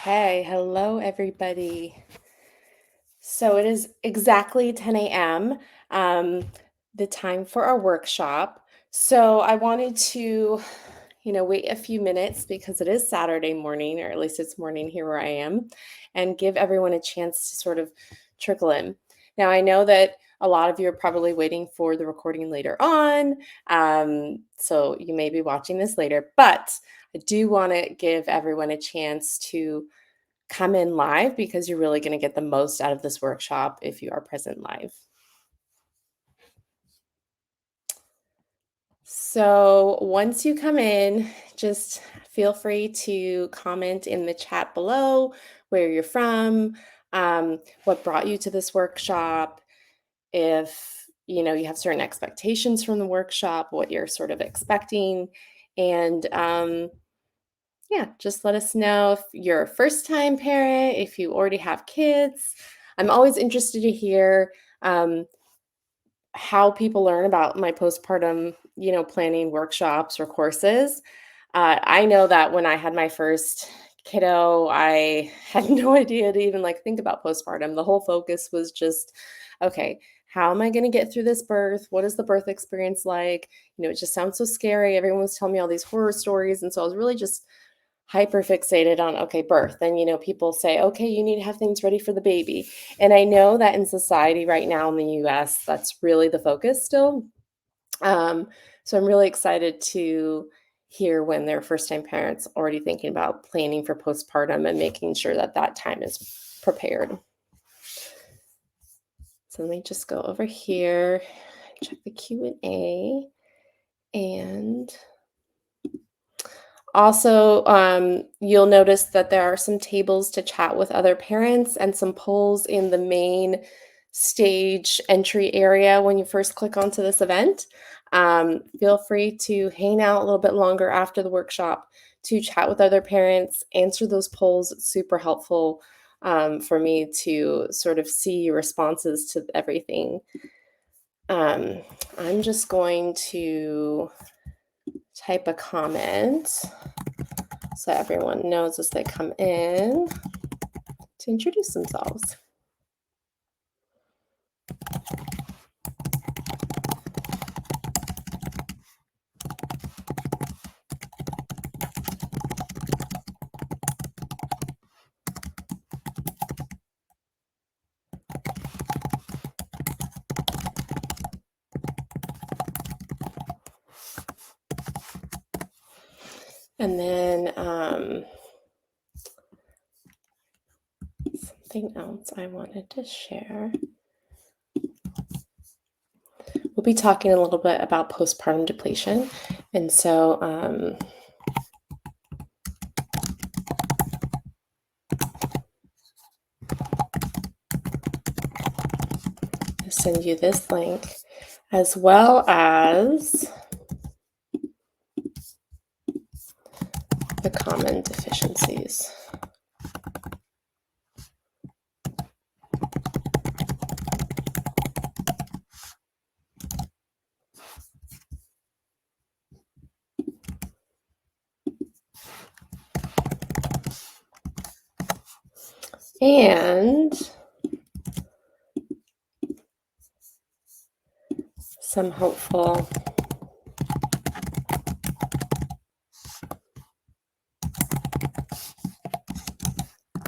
Okay, hello everybody. So it is exactly 10 a.m., um, the time for our workshop. So I wanted to, wait a few minutes because it is Saturday morning, or at least it's morning here where I am, and give everyone a chance to sort of trickle in. Now, I know that a lot of you are probably waiting for the recording later on, so you may be watching this later, but I do want to give everyone a chance to come in live because you're really going to get the most out of this workshop if you are present live. So once you come in, just feel free to comment in the chat below where you're from, what brought you to this workshop, if you have certain expectations from the workshop, what you're sort of expecting, and yeah, just let us know if you're a first time parent, if you already have kids. I'm always interested to hear um, how people learn about my postpartum, planning workshops or courses. I know that when I had my first kiddo, I had no idea to even think about postpartum. The whole focus was just, okay, how am I going to get through this birth? What is the birth experience like? It just sounds so scary. Everyone was telling me all these horror stories. And so I was really just hyper fixated on, okay, birth. And people say, okay, you need to have things ready for the baby. And I know that in society right now in the US, that's really the focus still. So I'm really excited to hear when they're first time parents already thinking about planning for postpartum and making sure that that time is prepared. So let me just go over here, check the Q&A, and also, you'll notice that there are some tables to chat with other parents and some polls in the main stage entry area when you first click onto this event. Feel free to hang out a little bit longer after the workshop to chat with other parents, answer those polls. It's super helpful for me to sort of see your responses to everything. I'm just going to type a comment so everyone knows as they come in to introduce themselves. And then something else I wanted to share. We'll be talking a little bit about postpartum depletion. And so I'll send you this link as well as the common deficiencies. And some hopeful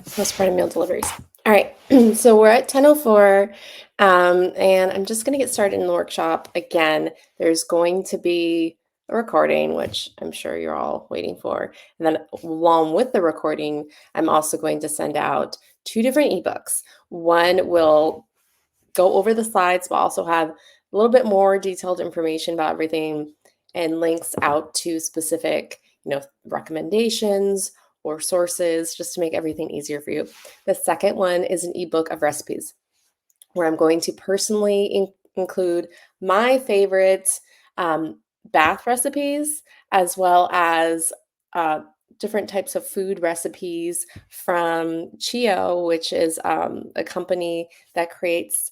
postpartum meal deliveries. All right, so we're at 10:04, and I'm just going to get started in the workshop. Again, there's going to be a recording, which I'm sure you're all waiting for. And then along with the recording, I'm also going to send out two different ebooks. One will go over the slides, but also have a little bit more detailed information about everything and links out to specific, recommendations or sources just to make everything easier for you. The second one is an ebook of recipes where I'm going to personally include my favorite bath recipes as well as different types of food recipes from Chio, which is a company that creates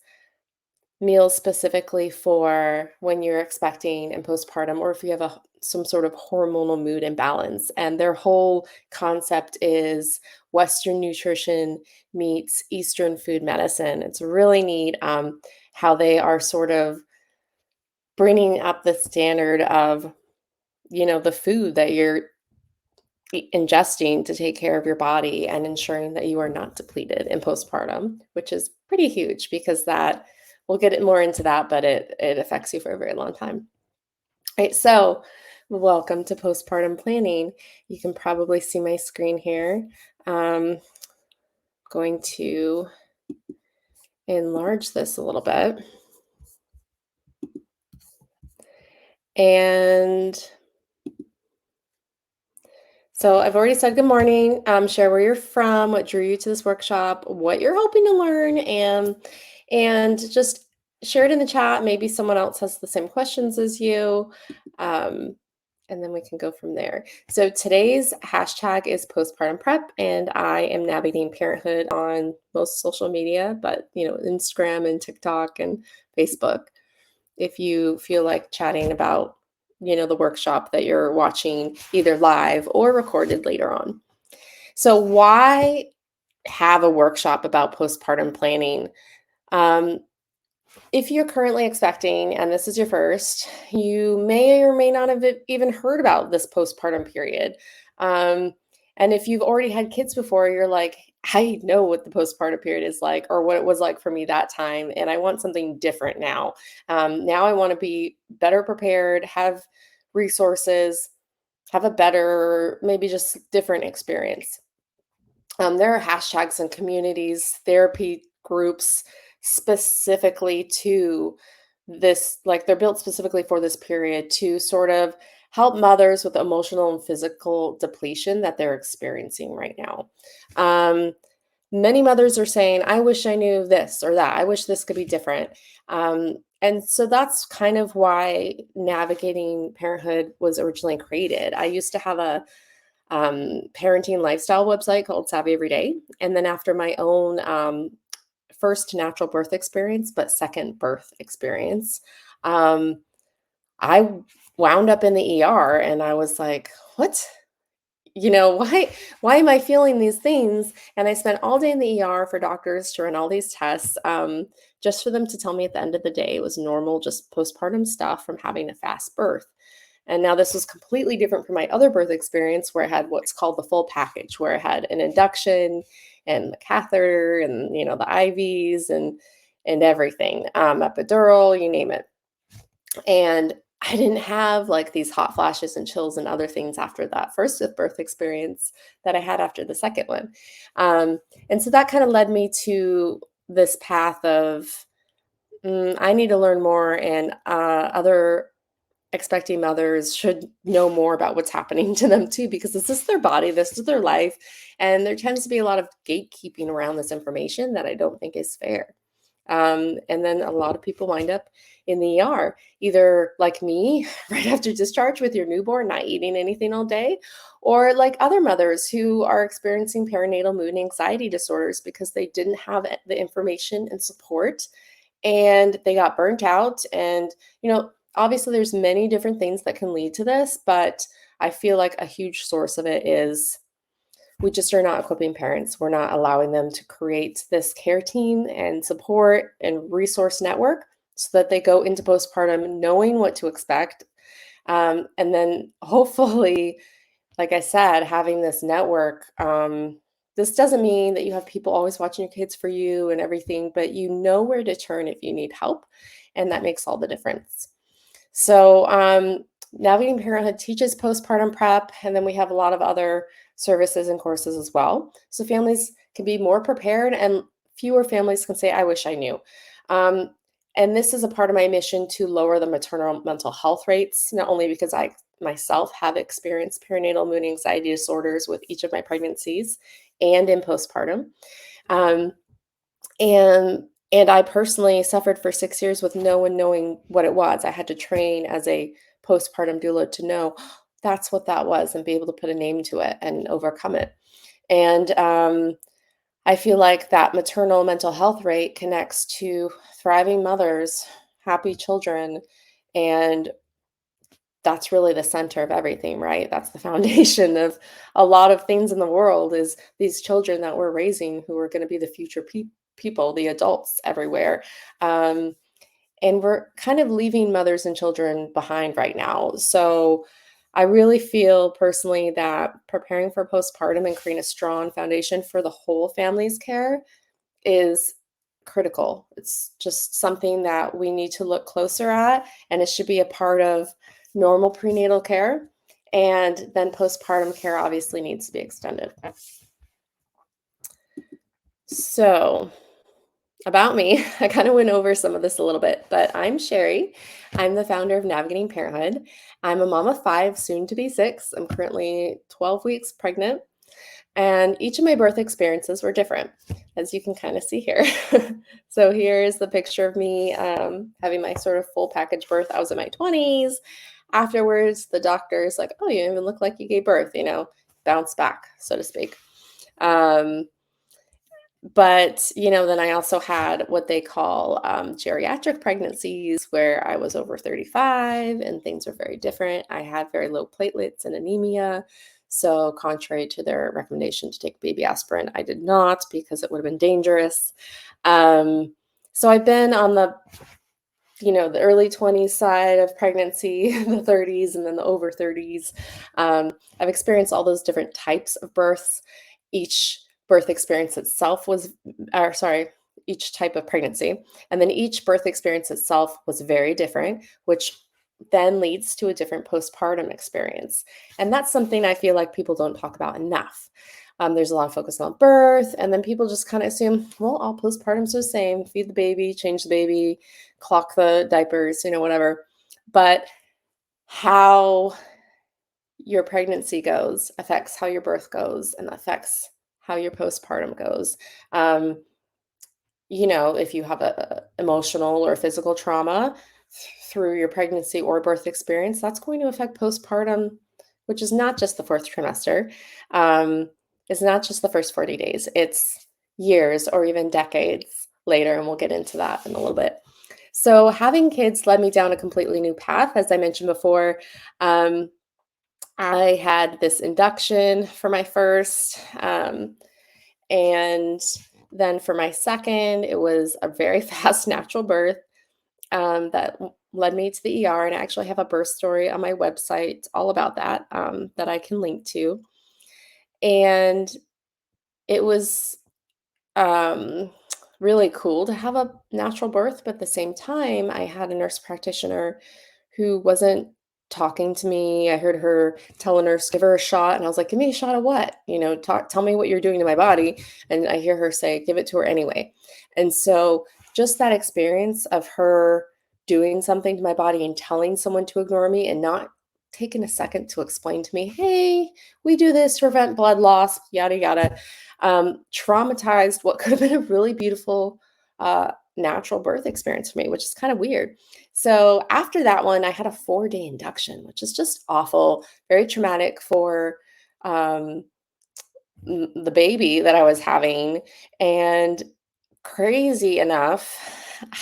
meals specifically for when you're expecting and postpartum, or if you have some sort of hormonal mood imbalance. And their whole concept is Western nutrition meets Eastern food medicine. It's really neat how they are sort of bringing up the standard of, the food that you're ingesting to take care of your body and ensuring that you are not depleted in postpartum, which is pretty huge because that we'll get it more into that, but it affects you for a very long time. Right. So welcome to postpartum planning. You can probably see my screen here. Going to enlarge this a little bit. And so I've already said good morning. Share where you're from, what drew you to this workshop, what you're hoping to learn, and just share it in the chat. Maybe someone else has the same questions as you. Um, and then we can go from there. So today's hashtag is postpartum prep, and I am navigating parenthood on most social media, but Instagram and TikTok and Facebook. If you feel like chatting about the workshop that you're watching either live or recorded later on. So why have a workshop about postpartum planning? Um, if you're currently expecting and this is your first, you may or may not have even heard about this postpartum period. Um, and if you've already had kids before, you're like, I know what the postpartum period is like, or what it was like for me that time. And I want something different now. Now I want to be better prepared, have resources, have a better, maybe just different experience. There are hashtags and communities, therapy groups specifically to this, like they're built specifically for this period to sort of help mothers with emotional and physical depletion that they're experiencing right now. Um, Many mothers are saying, I wish I knew this or that. I wish this could be different. And so that's kind of why navigating parenthood was originally created. I used to have a parenting lifestyle website called Savvy Every Day. And then after my own first natural birth experience, but second birth experience, um, I wound up in the ER and I was like, what? Why am I feeling these things? And I spent all day in the ER for doctors to run all these tests, just for them to tell me at the end of the day it was normal, just postpartum stuff from having a fast birth. And now this was completely different from my other birth experience where I had what's called the full package, where I had an induction and the catheter and the IVs and everything, epidural, you name it. And I didn't have like these hot flashes and chills and other things after that first birth experience that I had after the second one. And so that kind of led me to this path of I need to learn more, and other expecting mothers should know more about what's happening to them too, because this is their body, this is their life. And there tends to be a lot of gatekeeping around this information that I don't think is fair. And then a lot of people wind up in the ER, either like me, right after discharge with your newborn, not eating anything all day, or like other mothers who are experiencing perinatal mood and anxiety disorders because they didn't have the information and support and they got burnt out. And, obviously there's many different things that can lead to this, but I feel like a huge source of it is we just are not equipping parents. We're not allowing them to create this care team and support and resource network so that they go into postpartum knowing what to expect. And then hopefully, like I said, having this network. This doesn't mean that you have people always watching your kids for you and everything, but you know where to turn if you need help. And that makes all the difference. So, Navigating Parenthood teaches postpartum prep, and then we have a lot of other services and courses as well. So families can be more prepared, and fewer families can say, I wish I knew. Um, and this is a part of my mission to lower the maternal mental health rates, not only because I myself have experienced perinatal mood anxiety disorders with each of my pregnancies and in postpartum. Um, and I personally suffered for 6 years with no one knowing what it was. I had to train as a postpartum doula to know that's what that was and be able to put a name to it and overcome it. And I feel like that maternal mental health rate connects to thriving mothers, happy children, and that's really the center of everything, right? That's the foundation of a lot of things in the world is these children that we're raising who are going to be the future people, the adults everywhere. Um, and we're kind of leaving mothers and children behind right now. So I really feel personally that preparing for postpartum and creating a strong foundation for the whole family's care is critical. It's just something that we need to look closer at, and it should be a part of normal prenatal care. And then postpartum care obviously needs to be extended. So, about me, I kind of went over some of this a little bit, but I'm Sherry. I'm the founder of Navigating Parenthood. I'm a mom of five, soon to be six. I'm currently 12 weeks pregnant. And each of my birth experiences were different, as you can kind of see here. So here's the picture of me having my sort of full package birth. I was in my 20s. Afterwards, the doctor's like, oh, you don't even look like you gave birth, bounce back, so to speak. But then I also had what they call geriatric pregnancies, where I was over 35 and things were very different. I had very low platelets and anemia. So, contrary to their recommendation to take baby aspirin, I did not because it would have been dangerous. Um, so, I've been on the early 20s side of pregnancy, the 30s, and then the over 30s. I've experienced all those different types of births. Each birth experience itself was, or sorry, each type of pregnancy. And then each birth experience itself was very different, which then leads to a different postpartum experience. And that's something I feel like people don't talk about enough. There's a lot of focus on birth, and then people just kind of assume, well, all postpartum's the same: feed the baby, change the baby, clock the diapers, whatever. But how your pregnancy goes affects how your birth goes and affects how your postpartum goes. Um, if you have a emotional or physical trauma through your pregnancy or birth experience, that's going to affect postpartum, which is not just the fourth trimester. Um, it's not just the first 40 days. It's years or even decades later, and we'll get into that in a little bit. So having kids led me down a completely new path. As I mentioned before, I had this induction for my first, and then for my second, it was a very fast natural birth that led me to the ER. And I actually have a birth story on my website all about that that I can link to. And it was um, really cool to have a natural birth, but at the same time, I had a nurse practitioner who wasn't talking to me. I heard her tell a nurse, give her a shot. And I was like, give me a shot of what? Tell me what you're doing to my body. And I hear her say, give it to her anyway. And so just that experience of her doing something to my body and telling someone to ignore me and not taking a second to explain to me, hey, we do this to prevent blood loss, yada, yada, traumatized what could have been a really beautiful natural birth experience for me, which is kind of weird. So after that one, I had a 4-day induction, which is just awful, very traumatic for um, the baby that I was having. And crazy enough,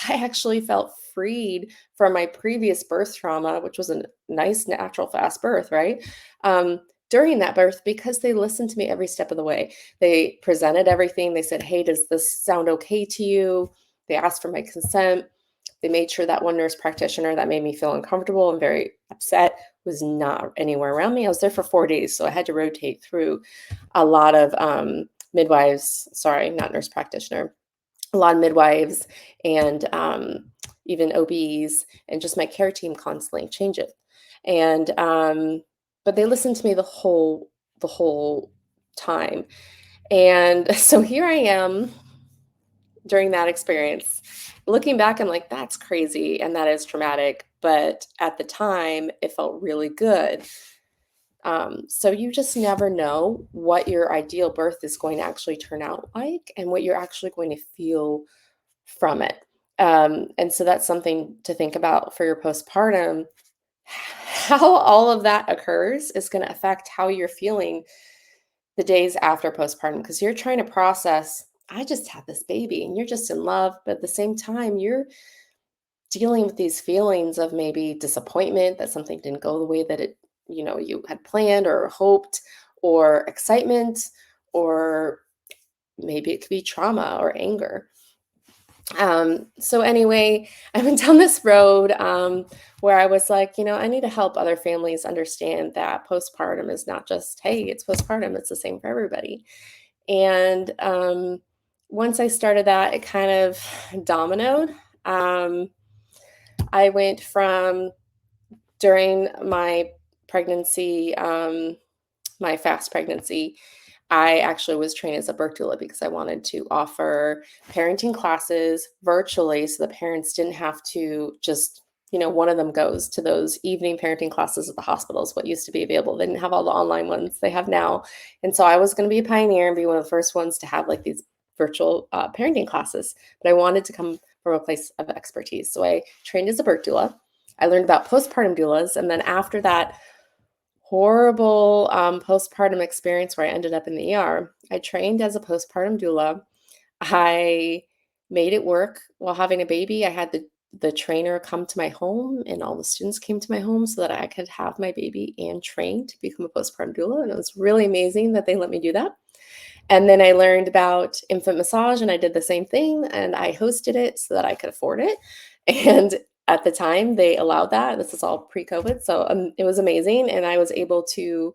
I actually felt freed from my previous birth trauma, which was a nice, natural, fast birth, right? Um, during that birth, because they listened to me every step of the way. They presented everything. They said, hey, does this sound okay to you? They asked for my consent. They made sure that one nurse practitioner that made me feel uncomfortable and very upset was not anywhere around me. I was there for 4 days, so I had to rotate through a lot of midwives, sorry, not nurse practitioner, a lot of midwives and even OBs, and just my care team constantly change it. And but they listened to me the whole time. And so here I am during that experience. Looking back, I'm like, that's crazy and that is traumatic. But at the time, it felt really good. So you just never know what your ideal birth is going to actually turn out like and what you're actually going to feel from it. And so that's something to think about for your postpartum. How all of that occurs is going to affect how you're feeling the days after postpartum because you're trying to process I just had this baby and you're just in love, but at the same time, you're dealing with these feelings of maybe disappointment that something didn't go the way that you had planned or hoped, or excitement, or maybe it could be trauma or anger. So anyway, I went down this road where I was like, I need to help other families understand that postpartum is not just, hey, it's postpartum, it's the same for everybody. And once I started that, it kind of dominoed. Um, I went from during my pregnancy, my fast pregnancy, I actually was trained as a birth doula because I wanted to offer parenting classes virtually so the parents didn't have to just, one of them goes to those evening parenting classes at the hospitals, what used to be available. They didn't have all the online ones they have now. And so I was going to be a pioneer and be one of the first ones to have like these virtual parenting classes. But I wanted to come from a place of expertise. So I trained as a birth doula. I learned about postpartum doulas. And then after that, horrible postpartum experience where I ended up in the ER. I trained as a postpartum doula. I made it work while having a baby. I had the trainer come to my home, and all the students came to my home so that I could have my baby and train to become a postpartum doula. And it was really amazing that they let me do that. And then I learned about infant massage, and I did the same thing, and I hosted it so that I could afford it. And at the time, they allowed that. This is all pre-COVID, so it was amazing, and I was able to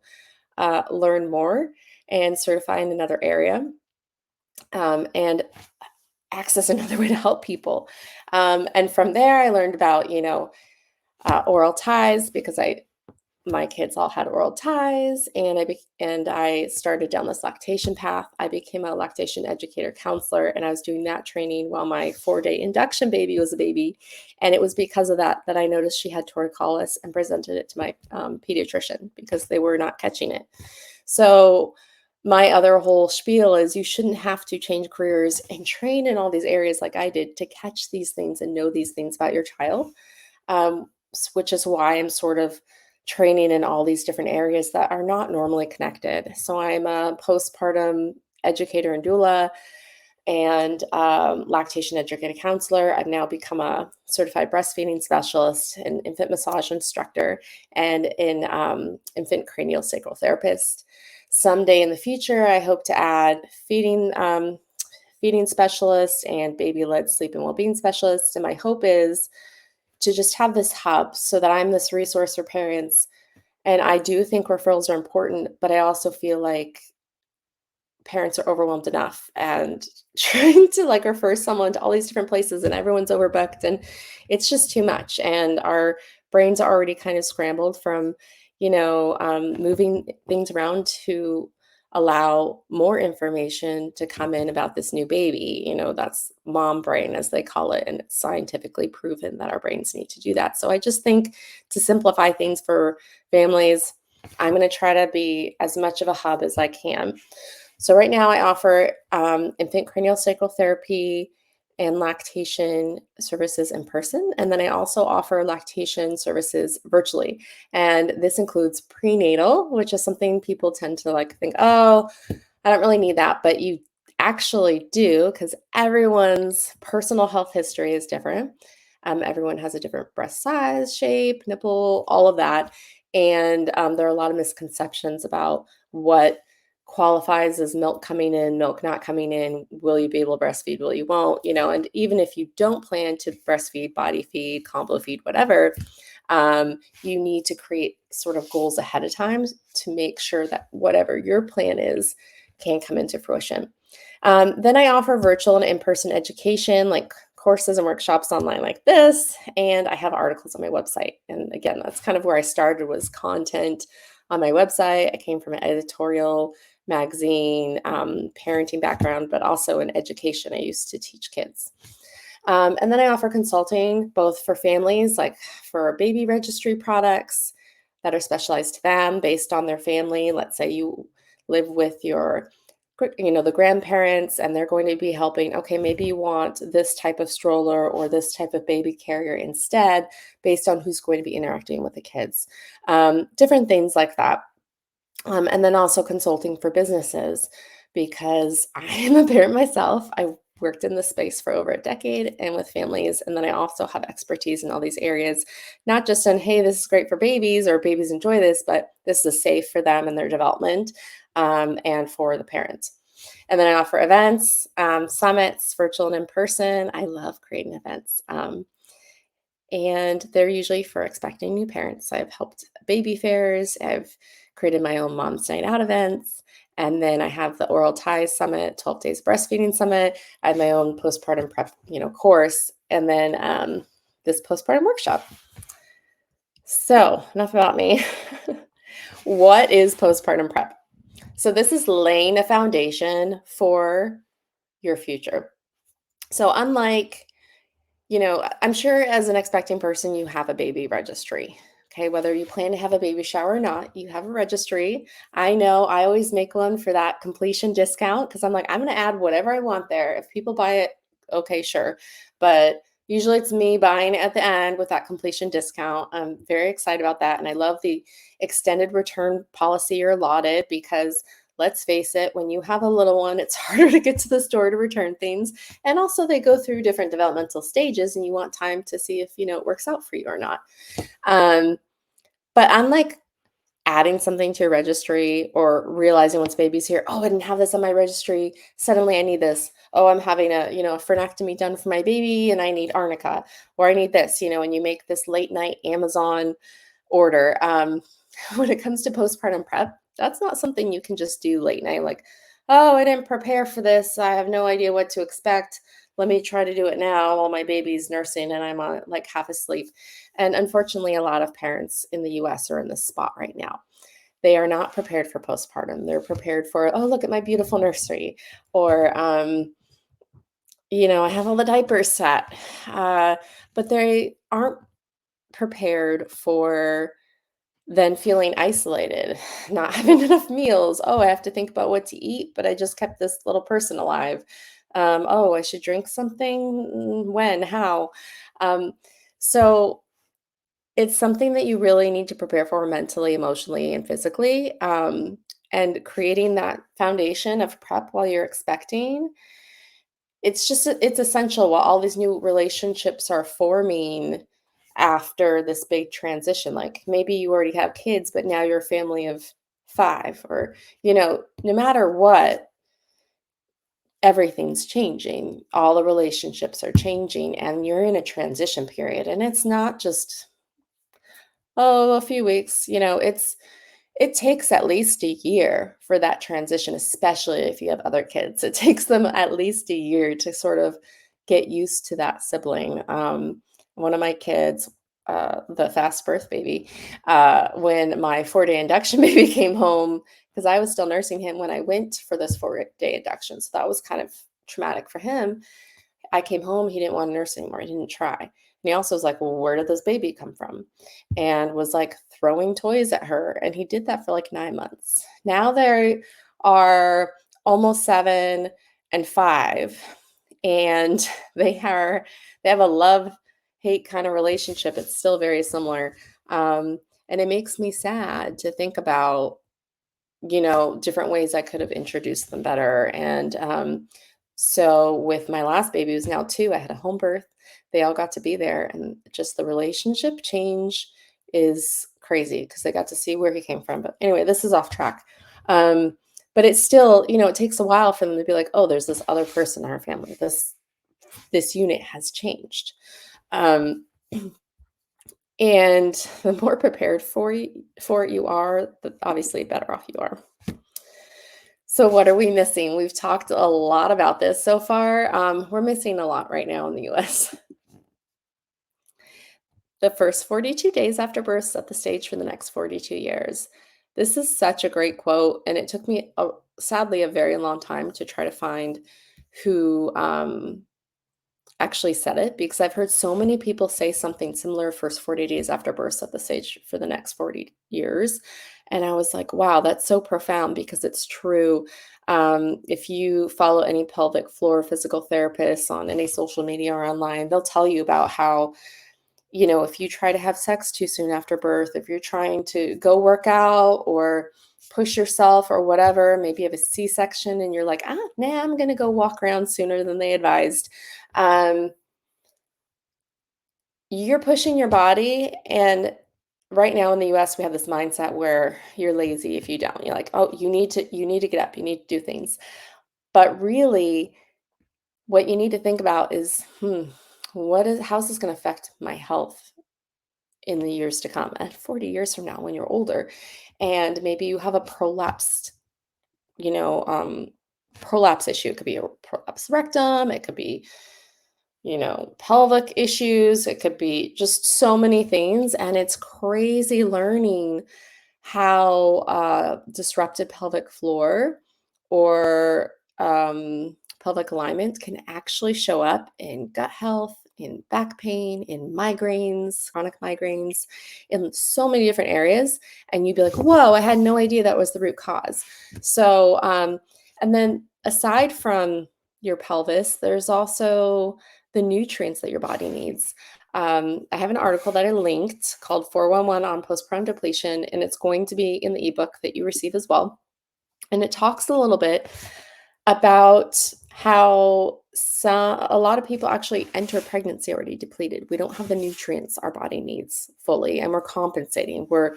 learn more and certify in another area, and access another way to help people. And from there, I learned about oral ties because my kids all had oral ties, and I started down this lactation path. I became a lactation educator counselor, and I was doing that training while my 4-day induction baby was a baby. And it was because of that that I noticed she had torticollis and presented it to my pediatrician because they were not catching it. So my other whole spiel is you shouldn't have to change careers and train in all these areas like I did to catch these things and know these things about your child, which is why I'm sort of training in all these different areas that are not normally connected. So I'm a postpartum educator and doula, and lactation educator counselor. I've now become a certified breastfeeding specialist, an infant massage instructor, and an infant cranial sacral therapist. Someday in the future, I hope to add feeding specialist and baby-led sleep and well-being specialist. And my hope is to just have this hub so that I'm this resource for parents. And I do think referrals are important, but I also feel like parents are overwhelmed enough and trying to like refer someone to all these different places and everyone's overbooked and it's just too much. And our brains are already kind of scrambled from, moving things around to allow more information to come in about this new baby. That's mom brain, as they call it. And it's scientifically proven that our brains need to do that. So I just think to simplify things for families, I'm going to try to be as much of a hub as I can. So right now I offer infant cranial sacral therapy and lactation services in person. And then I also offer lactation services virtually. And this includes prenatal, which is something people tend to like think, oh, I don't really need that. But you actually do, because everyone's personal health history is different. Everyone has a different breast size, shape, nipple, all of that. And there are a lot of misconceptions about what qualifies as milk coming in, milk not coming in. Will you be able to breastfeed? Will you won't? And even if you don't plan to breastfeed, body feed, combo feed, whatever, you need to create sort of goals ahead of time to make sure that whatever your plan is can come into fruition. Then I offer virtual and in-person education, like courses and workshops online like this, and I have articles on my website. And again, that's kind of where I started, was content on my website. I came from an editorial magazine, parenting background, but also in education. I used to teach kids. And then I offer consulting both for families, like for baby registry products that are specialized to them based on their family. Let's say you live with the grandparents, and they're going to be helping. Okay, maybe you want this type of stroller or this type of baby carrier instead, based on who's going to be interacting with the kids. Different things like that. And then also consulting for businesses. because I am a parent myself. I worked in this space for over a decade and with families. And then I also have expertise in all these areas, not just on, hey, this is great for babies or babies enjoy this, but this is safe for them and their development and for the parents. And then I offer events, summits, virtual and in person. I love creating events. And they're usually for expecting new parents. I've helped baby fairs, I've created my own mom's night out events, and then I have the Oral Ties Summit, 12 Days Breastfeeding Summit. I have my own postpartum prep, course, and then this postpartum workshop. So enough about me. What is postpartum prep? So this is laying a foundation for your future. So unlike I'm sure as an expecting person, you have a baby registry. Okay, whether you plan to have a baby shower or not, you have a registry. I know I always make one for that completion discount because I'm like, I'm going to add whatever I want there. If people buy it, okay, sure. But usually it's me buying it at the end with that completion discount. I'm very excited about that. And I love the extended return policy or allotted because let's face it, when you have a little one, it's harder to get to the store to return things. And also they go through different developmental stages and you want time to see if, it works out for you or not. But unlike adding something to your registry or realizing once baby's here, oh, I didn't have this on my registry. Suddenly I need this. Oh, I'm having a frenectomy done for my baby and I need arnica or I need this, and you make this late night Amazon order. When it comes to postpartum prep, that's not something you can just do late night. Like, oh, I didn't prepare for this. I have no idea what to expect. Let me try to do it now while my baby's nursing and I'm on like half asleep. And unfortunately, a lot of parents in the US are in this spot right now. They are not prepared for postpartum. They're prepared for, oh, look at my beautiful nursery. Or, I have all the diapers set. But they aren't prepared for then feeling isolated, not having enough meals. Oh, I have to think about what to eat, but I just kept this little person alive. Oh, I should drink something. When? How? Um, so it's something that you really need to prepare for mentally, emotionally, and physically. And creating that foundation of prep while you're expecting, it's essential while all these new relationships are forming after this big transition. Like maybe you already have kids, but now you're a family of five, or, no matter what, everything's changing. All the relationships are changing, and you're in a transition period. And it's not just, oh, a few weeks, it takes at least a year for that transition, especially if you have other kids. It takes them at least a year to sort of get used to that sibling. One of my kids, the fast birth baby, when my 4-day induction baby came home, because I was still nursing him when I went for this 4-day induction. So that was kind of traumatic for him. I came home, he didn't want to nurse anymore. He didn't try. And he also was like, well, where did this baby come from? And was like throwing toys at her. And he did that for like 9 months. Now they are almost 7 and 5. And they have a love hate kind of relationship. It's still very similar. And it makes me sad to think about, different ways I could have introduced them better. And so with my last baby, who's now 2, I had a home birth. They all got to be there, and just the relationship change is crazy because they got to see where he came from. But anyway, this is off track. But it's still, it takes a while for them to be like, oh, there's this other person in our family. This unit has changed. Um, and the more prepared for it you are, the obviously better off you are. So what are we missing? We've talked a lot about this so far. We're missing a lot right now in the US. The first 42 days after birth set the stage for the next 42 years. This is such a great quote, and it took me, sadly, a very long time to try to find who actually said it, because I've heard so many people say something similar. First 40 days after birth set the stage for the next 40 years. And I was like, wow, that's so profound because it's true. If you follow any pelvic floor physical therapists on any social media or online, they'll tell you about how, if you try to have sex too soon after birth, if you're trying to go work out or push yourself or whatever, maybe you have a C-section and you're like, ah, nah, I'm gonna go walk around sooner than they advised. Um, you're pushing your body, and right now in the US, we have this mindset where you're lazy if you don't. You're like, "Oh, you need to get up, you need to do things." But really, what you need to think about is, how's this gonna affect my health in the years to come, at 40 years from now when you're older? And maybe you have a you know, um, prolapse issue. It could be a prolapse rectum, it could be pelvic issues. It could be just so many things. And it's crazy learning how disrupted pelvic floor or pelvic alignment can actually show up in gut health, in back pain, in migraines, chronic migraines, in so many different areas. And you'd be like, whoa, I had no idea that was the root cause. So, and then aside from your pelvis, there's also the nutrients that your body needs. I have an article that I linked called 411 on postpartum depletion, and it's going to be in the ebook that you receive as well. And it talks a little bit about how a lot of people actually enter pregnancy already depleted. We don't have the nutrients our body needs fully, and we're compensating. We're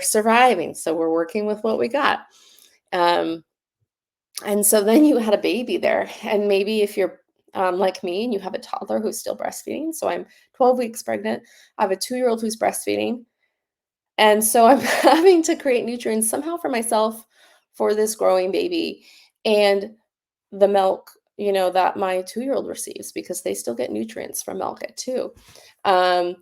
surviving, so we're working with what we got. And so then you had a baby there, and maybe if you're like me and you have a toddler who's still breastfeeding, so I'm 12 weeks pregnant, I have a 2-year-old who's breastfeeding, and so I'm having to create nutrients somehow for myself for this growing baby and the milk, that my 2-year-old receives because they still get nutrients from milk at 2. Um,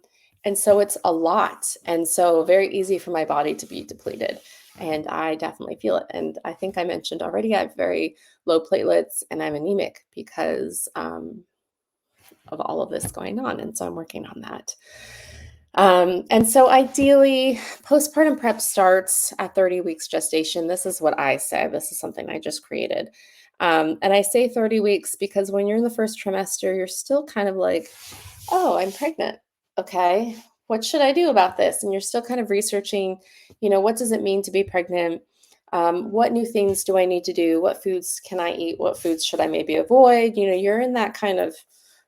and so it's a lot, and so very easy for my body to be depleted. And I definitely feel it. And I think I mentioned already, I have very low platelets and I'm anemic because of all of this going on. And so I'm working on that. And so ideally, postpartum prep starts at 30 weeks gestation. This is what I say. This is something I just created. And I say 30 weeks because when you're in the first trimester, you're still kind of like, oh, I'm pregnant. Okay, what should I do about this? And you're still kind of researching, what does it mean to be pregnant? What new things do I need to do? What foods can I eat? What foods should I maybe avoid? You're in that kind of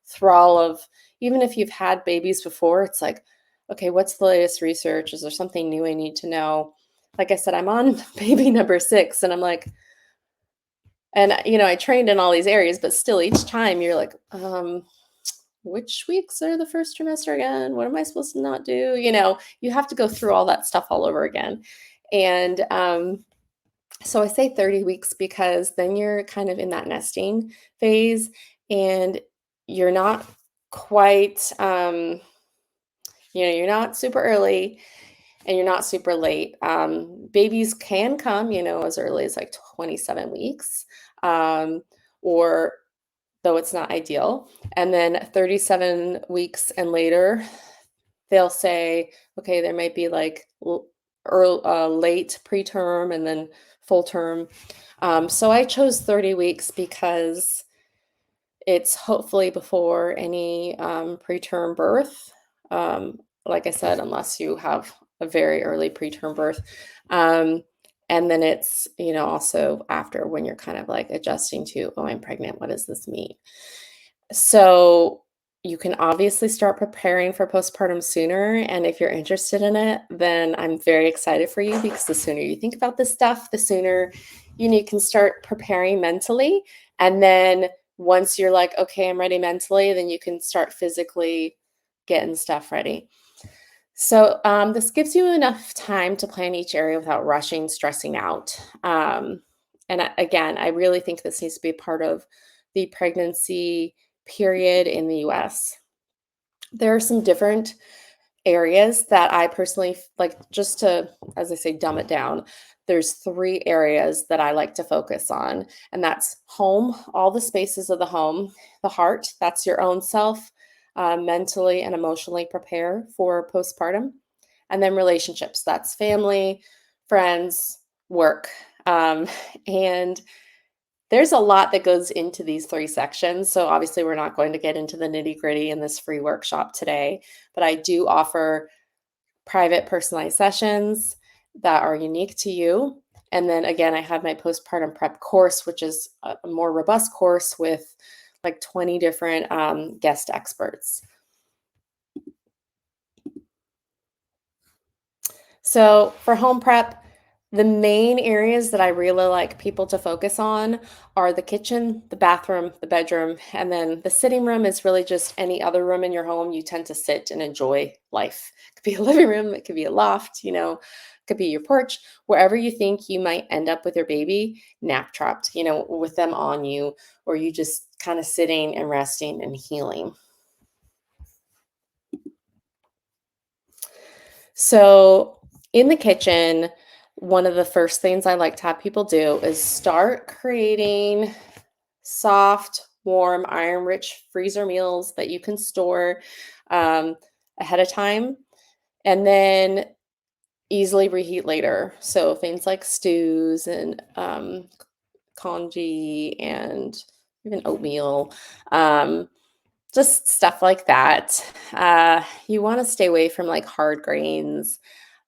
thrall of, even if you've had babies before, it's like, okay, what's the latest research? Is there something new I need to know? Like I said, I'm on baby number 6, and I'm like, and I trained in all these areas, but still each time you're like, which weeks are the first trimester again? What am I supposed to not do? You have to go through all that stuff all over again. And so I say 30 weeks because then you're kind of in that nesting phase and you're not quite, you're not super early and you're not super late. Babies can come, as early as like 27 weeks, or though it's not ideal. And then 37 weeks and later, they'll say, okay, there might be like late preterm and then full term. So I chose 30 weeks because it's hopefully before any preterm birth. Like I said, unless you have a very early preterm birth. And then it's, also after when you're kind of like adjusting to, oh, I'm pregnant. What does this mean? So you can obviously start preparing for postpartum sooner. And if you're interested in it, then I'm very excited for you because the sooner you think about this stuff, the sooner you can start preparing mentally. And then once you're like, okay, I'm ready mentally, then you can start physically getting stuff ready. So this gives you enough time to plan each area without rushing, stressing out. Again, I really think this needs to be part of the pregnancy period in the US. There are some different areas that I personally like, just to, as I say, dumb it down. There's 3 areas that I like to focus on, and that's home, all the spaces of the home, the heart, that's your own self, mentally and emotionally prepare for postpartum, and then relationships, that's family, friends, work. And there's a lot that goes into these 3 sections. So obviously we're not going to get into the nitty-gritty in this free workshop today, but I do offer private personalized sessions that are unique to you. And then again, I have my postpartum prep course, which is a more robust course with like 20 different guest experts. So for home prep, the main areas that I really like people to focus on are the kitchen, the bathroom, the bedroom, and then the sitting room is really just any other room in your home you tend to sit and enjoy life. It could be a living room, it could be a loft, it could be your porch, wherever you think you might end up with your baby, nap trapped, with them on you, or you just kind of sitting and resting and healing. So, in the kitchen, one of the first things I like to have people do is start creating soft, warm, iron rich freezer meals that you can store um, ahead of time and then easily reheat later. So, things like stews and congee and even oatmeal. Um, just stuff like that. You want to stay away from like hard grains.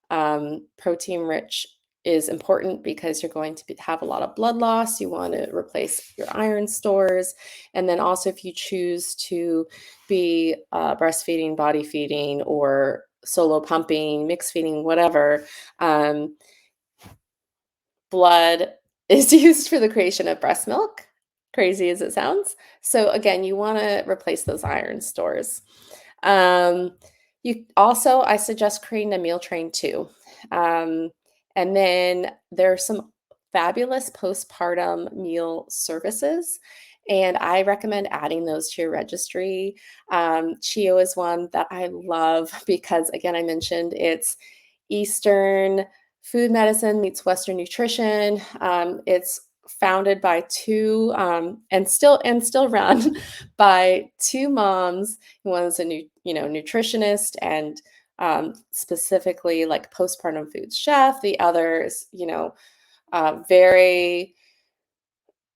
Protein rich is important because you're going to have a lot of blood loss. You want to replace your iron stores. And then also, if you choose to be breastfeeding, body feeding, or solo pumping, mixed feeding, whatever, um, blood is used for the creation of breast milk, crazy as it sounds. So again, you wanna replace those iron stores. Um, I suggest creating a meal train too. Um, and then there are some fabulous postpartum meal services, and I recommend adding those to your registry. Chio is one that I love because, again, I mentioned it's Eastern food medicine meets Western nutrition. It's founded by two and still run by two moms. One's a nutritionist and specifically like postpartum foods chef. The other is very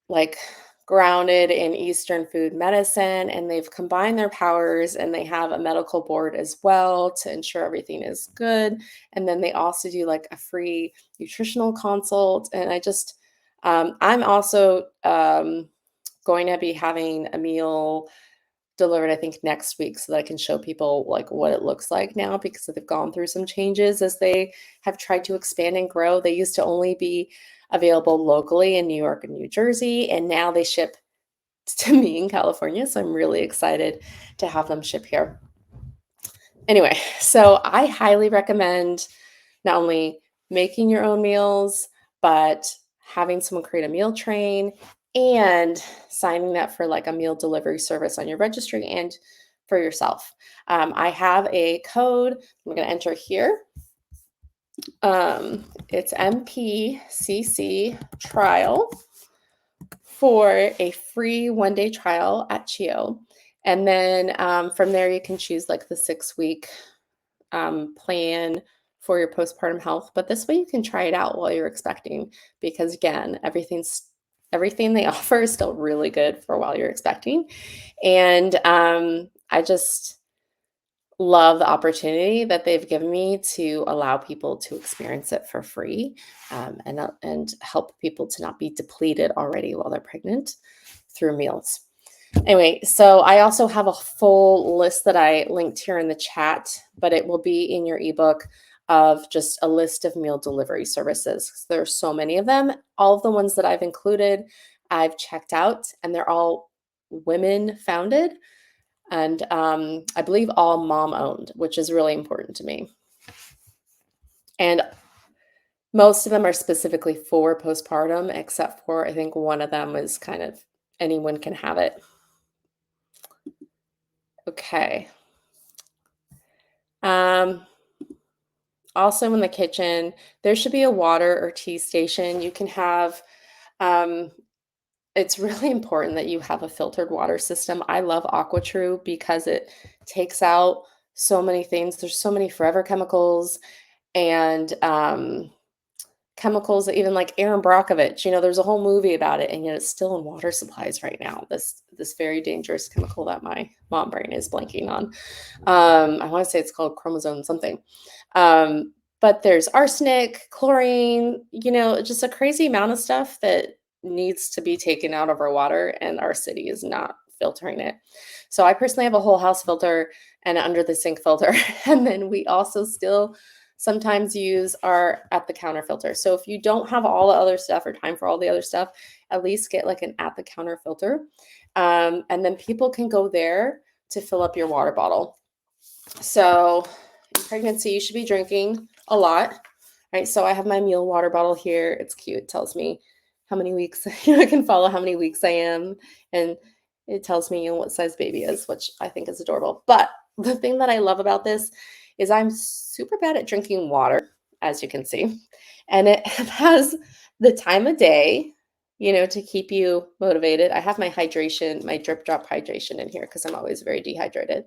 like grounded in Eastern food medicine, and they've combined their powers and they have a medical board as well to ensure everything is good. And then they also do like a free nutritional consult. And I'm also going to be having a meal delivered, I think, next week so that I can show people like what it looks like now because they've gone through some changes as they have tried to expand and grow. They used to only be available locally in New York and New Jersey, and now they ship to me in California. So I'm really excited to have them ship here. Anyway, so I highly recommend not only making your own meals, but having someone create a meal train and signing up for like a meal delivery service on your registry and for yourself. I have a code I'm going to enter here. It's MPCC trial for a free 1-day trial at Chio. And then from there, you can choose like the 6-week plan for your postpartum health. But this way, you can try it out while you're expecting, because again, everything they offer is still really good for while you're expecting. And I just love the opportunity that they've given me to allow people to experience it for free, and help people to not be depleted already while they're pregnant through meals. Anyway, so I also have a full list that I linked here in the chat, but it will be in your ebook of just a list of meal delivery services. There are so many of them. All of the ones that I've included, I've checked out, and they're all women founded and I believe all mom owned, which is really important to me. And most of them are specifically for postpartum, except for I think one of them is kind of anyone can have it. Okay. Um, Also in the kitchen, there should be a water or tea station. You can have, um, it's really important that you have a filtered water system. I love AquaTrue because it takes out so many things. There's so many forever chemicals and chemicals that even like Aaron Brockovich, there's a whole movie about it, and yet it's still in water supplies right now. This very dangerous chemical that my mom brain is blanking on. I want to say it's called chromosome something. Um, but there's arsenic, chlorine, just a crazy amount of stuff that needs to be taken out of our water, and our city is not filtering it. So I personally have a whole house filter and under the sink filter. And then we also still sometimes use our at the counter filter. So if you don't have all the other stuff or time for all the other stuff, at least get like an at the counter filter. And then people can go there to fill up your water bottle. So in pregnancy, you should be drinking a lot, right? So I have my meal water bottle here. It's cute. It tells me how many weeks, I can follow how many weeks I am. And it tells me, what size baby is, which I think is adorable. But the thing that I love about this is I'm super bad at drinking water, as you can see. And it has the time of day, to keep you motivated. I have my hydration, my drip drop hydration in here because I'm always very dehydrated.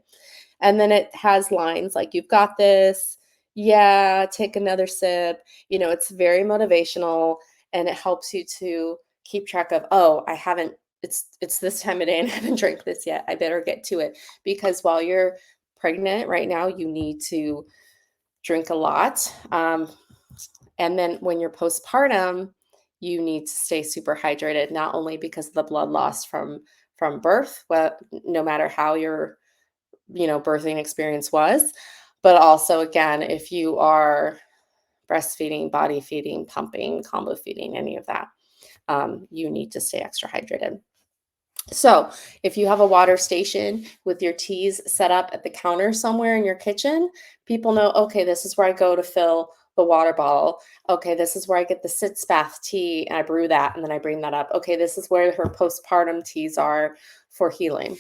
And then it has lines like, you've got this. Yeah, take another sip. It's very motivational, and it helps you to keep track of, oh, I haven't, it's this time of day and I haven't drank this yet. I better get to it. Because while you're pregnant right now, you need to drink a lot. And then when you're postpartum, you need to stay super hydrated, not only because of the blood loss from birth, but no matter how your birthing experience was, but also, again, if you are breastfeeding, body feeding, pumping, combo feeding, any of that, you need to stay extra hydrated. So if you have a water station with your teas set up at the counter somewhere in your kitchen, people know, okay, this is where I go to fill the water bottle. Okay, this is where I get the sitz bath tea and I brew that and then I bring that up. Okay, this is where her postpartum teas are for healing.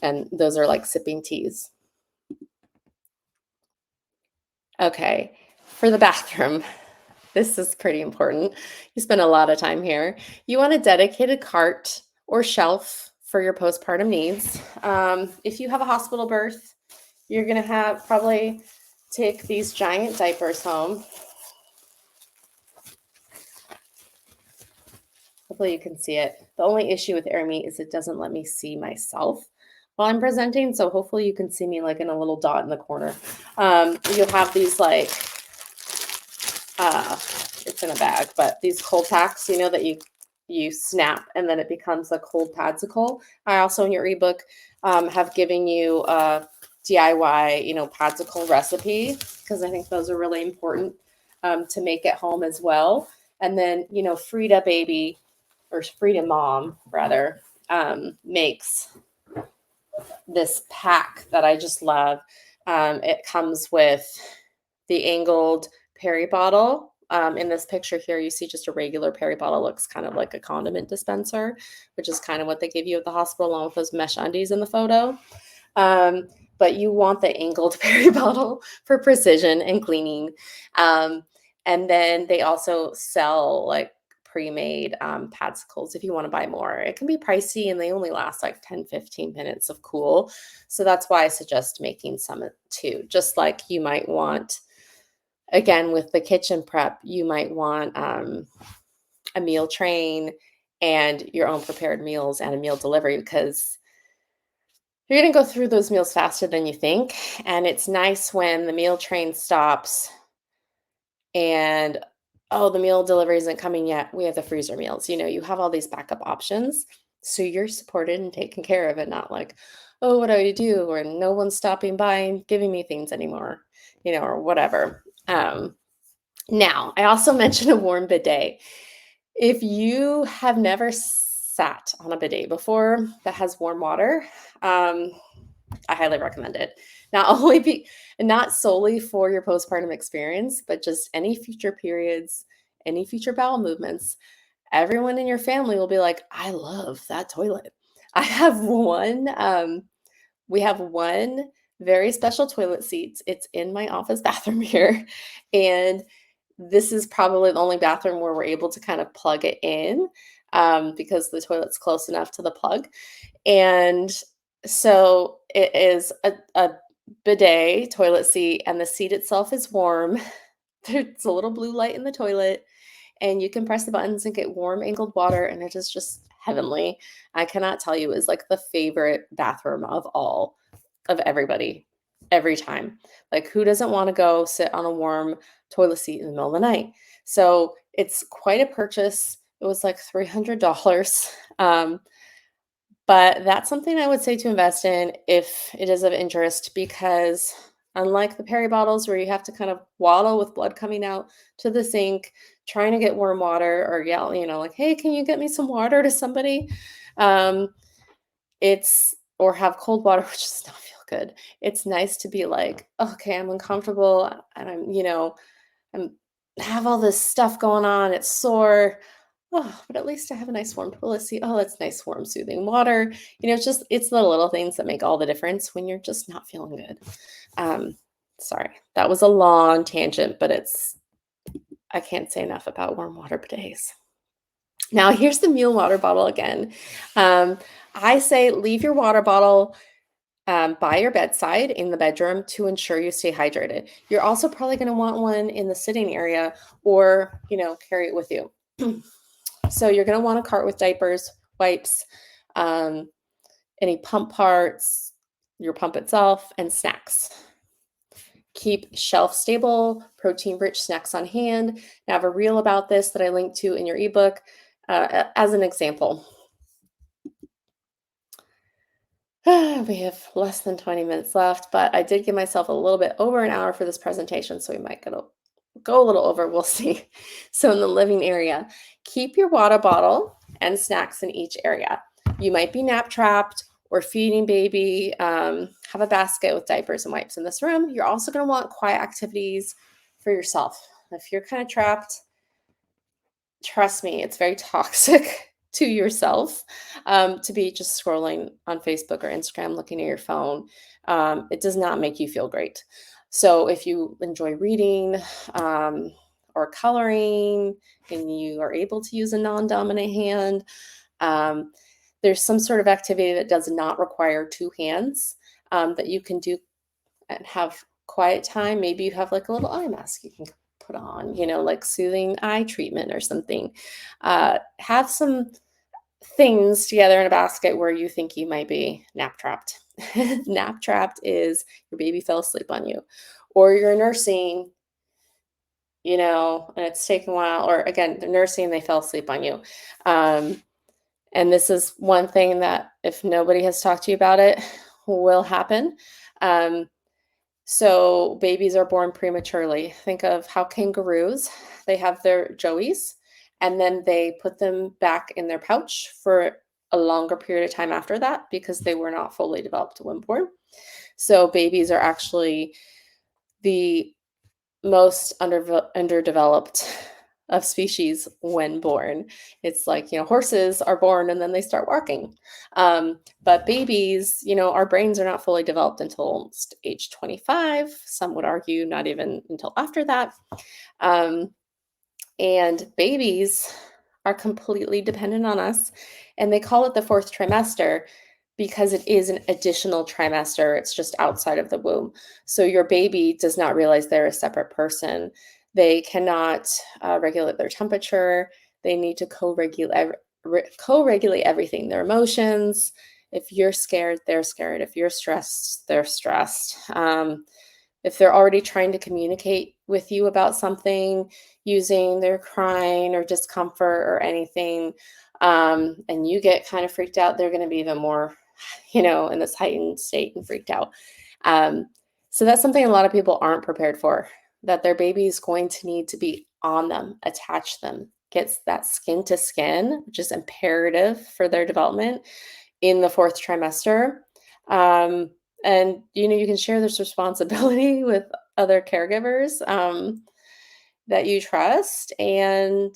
And those are like sipping teas. Okay, for the bathroom, this is pretty important. You spend a lot of time here. You want a dedicated cart or shelf for your postpartum needs. If you have a hospital birth, you're going to have probably take these giant diapers home. Hopefully you can see it. The only issue with AirMeet is it doesn't let me see myself while I'm presenting. So hopefully you can see me like in a little dot in the corner. You'll have these like, it's in a bag, but these cold packs, that you snap and then it becomes a cold padzicle. I also in your ebook have given you a DIY, padzicle recipe, because I think those are really important to make at home as well. And then, Frida baby, or Frida mom rather, makes this pack that I just love. It comes with the angled Perry bottle. In this picture here, you see just a regular Perry bottle. Looks kind of like a condiment dispenser, which is kind of what they give you at the hospital, along with those mesh undies in the photo. But you want the angled Perry bottle for precision and cleaning. And then they also sell like pre-made padsicles if you want to buy more. It can be pricey and they only last like 10-15 minutes of cool. So that's why I suggest making some too. Just like you might want, again, with the kitchen prep, you might want a meal train and your own prepared meals and a meal delivery, because you're going to go through those meals faster than you think. And it's nice when the meal train stops and, oh, the meal delivery isn't coming yet. We have the freezer meals. You have all these backup options. So you're supported and taken care of, and not like, oh, what do I do? Or no one's stopping by and giving me things anymore, or whatever. Now, I also mentioned a warm bidet. If you have never sat on a bidet before that has warm water, I highly recommend it. Not solely for your postpartum experience, but just any future periods, any future bowel movements. Everyone in your family will be like, I love that toilet. I have one, we have one very special toilet seat. It's in my office bathroom here. And this is probably the only bathroom where we're able to kind of plug it in, because the toilet's close enough to the plug. And so it is a bidet toilet seat, and the seat itself is warm. There's a little blue light in the toilet, and you can press the buttons and get warm angled water, and it is just heavenly. I cannot tell you, is like the favorite bathroom of everybody. every time. Like, who doesn't want to go sit on a warm toilet seat in the middle of the night? So it's quite a purchase. It was like $300. But that's something I would say to invest in if it is of interest, because unlike the Perry bottles where you have to kind of waddle with blood coming out to the sink, trying to get warm water or yell, like, hey, can you get me some water to somebody? Um, it's or have cold water, which does not feel good. It's nice to be like, okay, I'm uncomfortable and I'm have all this stuff going on. It's sore. Oh, but at least I have a nice warm toilet seat. Oh, that's nice, warm, soothing water. It's the little things that make all the difference when you're just not feeling good. Um, Sorry, that was a long tangent, but I can't say enough about warm water bidets. Now, here's the mule water bottle again. Um, I say leave your water bottle by your bedside in the bedroom to ensure you stay hydrated. You're also probably going to want one in the sitting area or, carry it with you. So you're going to want a cart with diapers, wipes, um, any pump parts, your pump itself, and snacks. Keep shelf stable, protein rich snacks on hand. I have a reel about this that I linked to in your ebook as an example. We have less than 20 minutes left, but I did give myself a little bit over an hour for this presentation, so we might go a little over. We'll see. So in the living area, keep your water bottle and snacks in each area. You might be nap trapped or feeding baby. Have a basket with diapers and wipes in this room. You're also going to want quiet activities for yourself. If you're kind of trapped, trust me, it's very toxic to yourself to be just scrolling on Facebook or Instagram, looking at your phone. It does not make you feel great. So if you enjoy reading or coloring and you are able to use a non-dominant hand, there's some sort of activity that does not require two hands that you can do and have quiet time. Maybe you have like a little eye mask you can put on, like soothing eye treatment or something. Have some things together in a basket where you think you might be nap trapped. Nap trapped is your baby fell asleep on you, or you're nursing, and it's taken a while, or again, they're nursing, they fell asleep on you. And this is one thing that if nobody has talked to you about it, will happen. So babies are born prematurely. Think of how kangaroos, they have their joeys and then they put them back in their pouch for a longer period of time after that because they were not fully developed when born. So babies are actually the most underdeveloped of species when born. It's like, horses are born and then they start walking. But babies, our brains are not fully developed until almost age 25. Some would argue not even until after that. And babies are completely dependent on us. And they call it the fourth trimester because it is an additional trimester. It's just outside of the womb. So your baby does not realize they're a separate person. They cannot regulate their temperature. They need to co-regulate everything, their emotions. If you're scared, they're scared. If you're stressed, they're stressed. If they're already trying to communicate with you about something using their crying or discomfort or anything, and you get kind of freaked out, they're going to be even more, in this heightened state and freaked out. So that's something a lot of people aren't prepared for, that their baby is going to need to be on them, attach them, gets that skin to skin, which is imperative for their development in the fourth trimester. And you can share this responsibility with other caregivers that you trust, and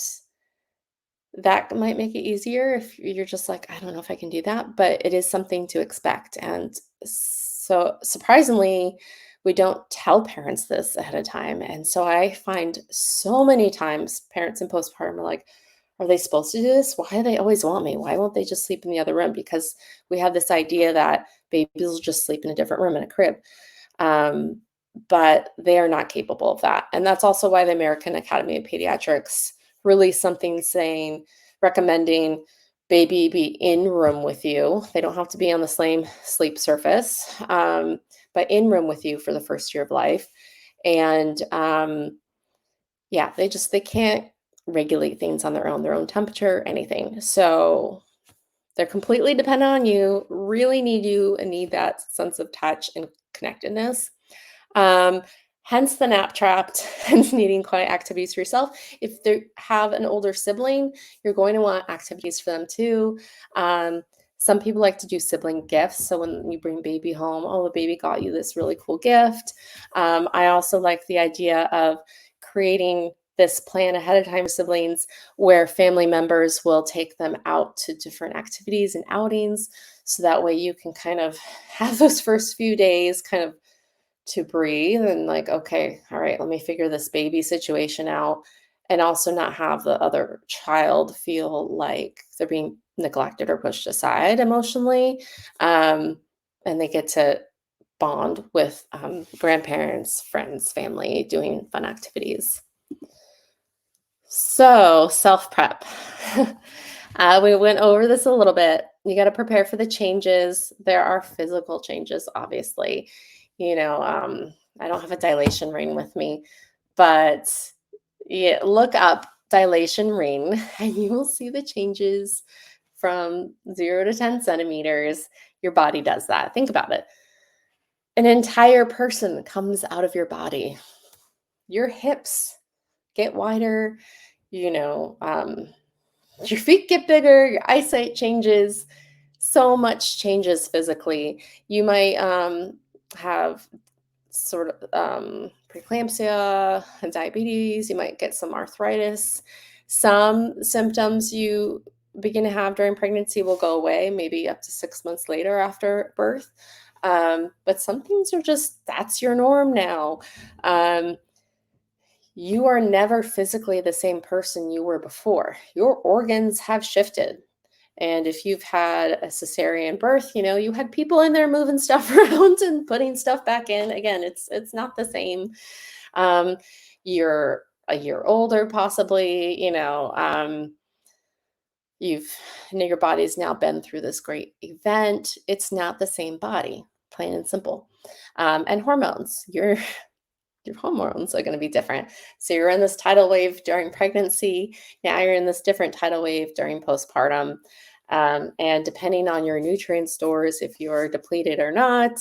that might make it easier if you're just like, I don't know if I can do that, but it is something to expect. And so surprisingly, we don't tell parents this ahead of time. And so I find so many times parents in postpartum are like, are they supposed to do this? Why do they always want me? Why won't they just sleep in the other room? Because we have this idea that babies will just sleep in a different room in a crib. But they are not capable of that. And that's also why the American Academy of Pediatrics released something recommending baby be in room with you. They don't have to be on the same sleep surface. but in room with you for the first year of life. And yeah, they can't regulate things on their own temperature, anything. So they're completely dependent on you, really need you, and need that sense of touch and connectedness. Um, Hence the nap trapped, hence needing quiet activities for yourself. If they have an older sibling, you're going to want activities for them too. Um, some people like to do sibling gifts. So when you bring baby home, oh, the baby got you this really cool gift. I also like the idea of creating this plan ahead of time for siblings where family members will take them out to different activities and outings. So that way you can kind of have those first few days kind of to breathe and like, okay, all right, let me figure this baby situation out. And also not have the other child feel like they're being neglected or pushed aside emotionally. Um, and they get to bond with grandparents, friends, family, doing fun activities. So, self prep. We went over this a little bit. You got to prepare for the changes. There are physical changes, obviously. You know, I don't have a dilation ring with me, but yeah, look up dilation ring and you will see the changes from 0 to 10 centimeters. Your body does that. Think about it. An entire person comes out of your body. Your hips get wider, you know, your feet get bigger, your eyesight changes, so much changes physically. You might have sort of preeclampsia and diabetes. You might get some arthritis. Some symptoms you begin to have during pregnancy will go away, maybe up to 6 months later after birth. But some things are just, that's your norm now. Um, you are never physically the same person you were before. Your organs have shifted. And if you've had a cesarean birth, you know, you had people in there moving stuff around and putting stuff back in. Again, it's not the same. Um, you're a year older, possibly, you've your body's now been through this great event. It's not the same body, plain and simple. And hormones, your hormones are going to be different. So you're in this tidal wave during pregnancy. Now you're in this different tidal wave during postpartum. And depending on your nutrient stores, if you're depleted or not,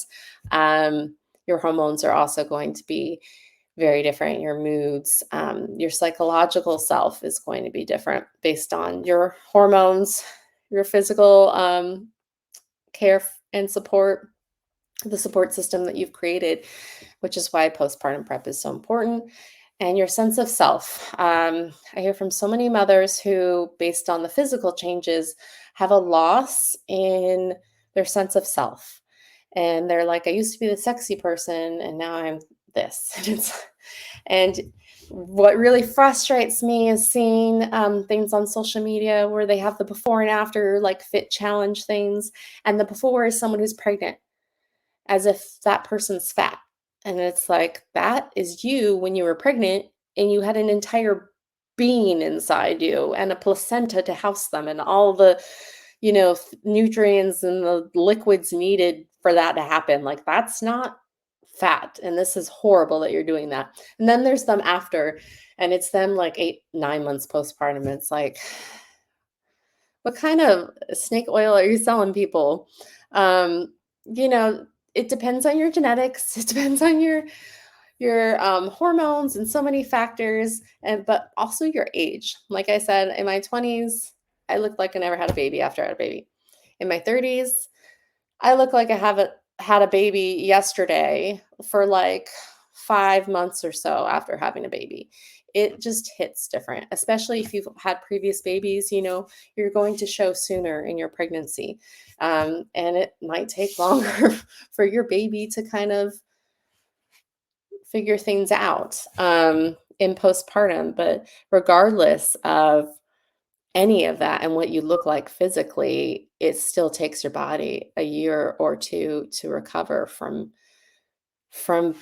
your hormones are also going to be very different. Your moods, your psychological self is going to be different based on your hormones, your physical care and support, the support system that you've created, which is why postpartum prep is so important. And your sense of self. I hear from so many mothers who, based on the physical changes, have a loss in their sense of self. And they're like, I used to be the sexy person, and now I'm this. And what really frustrates me is seeing things on social media where they have the before and after, like fit challenge things. And the before is someone who's pregnant as if that person's fat. And it's like, that is you when you were pregnant and you had an entire being inside you and a placenta to house them and all the, nutrients and the liquids needed for that to happen. Like, that's not fat. And this is horrible that you're doing that. And then there's them after, and it's them like 8, 9 months postpartum. It's like, what kind of snake oil are you selling people? Um, you know, it depends on your genetics. It depends on your hormones and so many factors, and but also your age. Like I said, in my 20s, I looked like I never had a baby after I had a baby. In my 30s, I look like I haven't had a baby yesterday for like 5 months or so after having a baby. It just hits different, especially if you've had previous babies, you're going to show sooner in your pregnancy. And it might take longer for your baby to kind of figure things out in postpartum. But regardless of any of that and what you look like physically, it still takes your body a year or two to recover from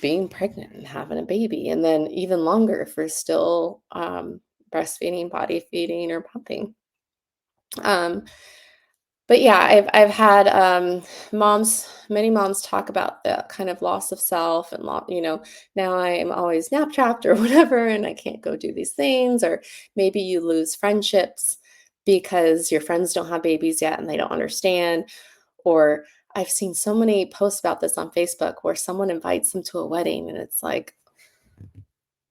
being pregnant and having a baby, and then even longer if you're still breastfeeding, body feeding, or pumping. Um, But yeah, I've had many moms talk about the kind of loss of self and now I'm always nap trapped or whatever, and I can't go do these things. Or maybe you lose friendships because your friends don't have babies yet and they don't understand. Or I've seen so many posts about this on Facebook where someone invites them to a wedding and it's like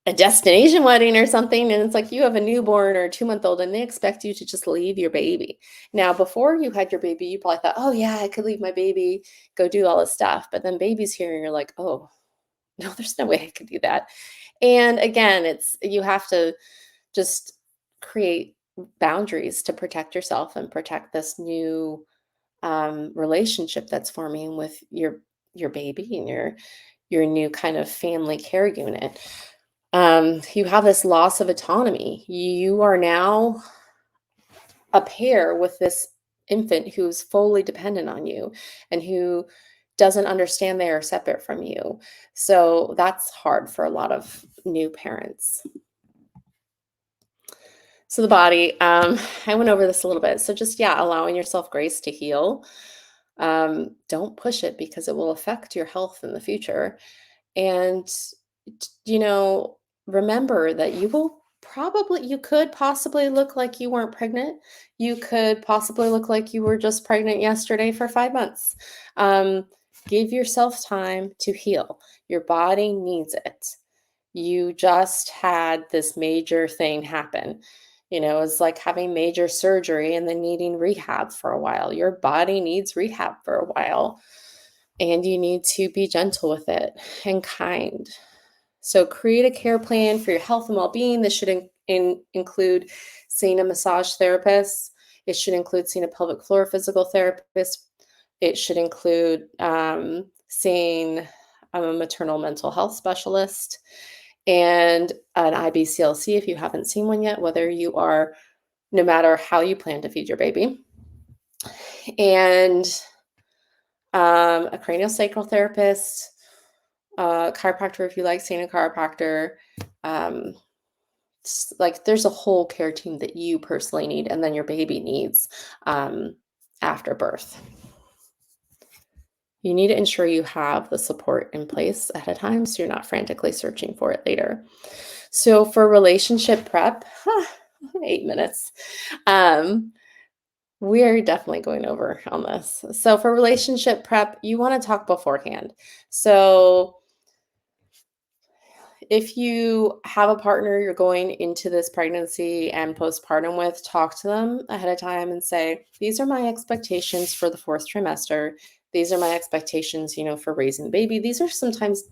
a destination wedding or something, and it's like you have a newborn or a 2-month-old and they expect you to just leave your baby. Now, before you had your baby, you probably thought, "Oh, yeah, I could leave my baby, go do all this stuff." But then baby's here and you're like, "Oh, no, there's no way I could do that." And again, it's you have to just create boundaries to protect yourself and protect this new relationship that's forming with your baby and your new kind of family care unit. You have this loss of autonomy. You are now a pair with this infant who's fully dependent on you and who doesn't understand they are separate from you. So that's hard for a lot of new parents. So the body, I went over this a little bit. So just, yeah, allowing yourself grace to heal. Don't push it because it will affect your health in the future. And, you know, remember that you could possibly look like you weren't pregnant. You could possibly look like you were just pregnant yesterday for 5 months. Um, give yourself time to heal. Your body needs it. You just had this major thing happen. It's like having major surgery and then needing rehab for a while. Your body needs rehab for a while, and you need to be gentle with it and kind. So, create a care plan for your health and well being. This should include seeing a massage therapist, it should include seeing a pelvic floor physical therapist, it should include seeing a maternal mental health specialist and an IBCLC if you haven't seen one yet, no matter how you plan to feed your baby, and a craniosacral therapist, chiropractor if you like seeing a chiropractor. Um, like there's a whole care team that you personally need, and then your baby needs um, after birth. You need to ensure you have the support in place ahead of time so you're not frantically searching for it later. So for relationship prep, 8 minutes. We're definitely going over on this. So for relationship prep, you want to talk beforehand. So if you have a partner you're going into this pregnancy and postpartum with, talk to them ahead of time and say, these are my expectations for the fourth trimester. These are my expectations, for raising the baby. These are sometimes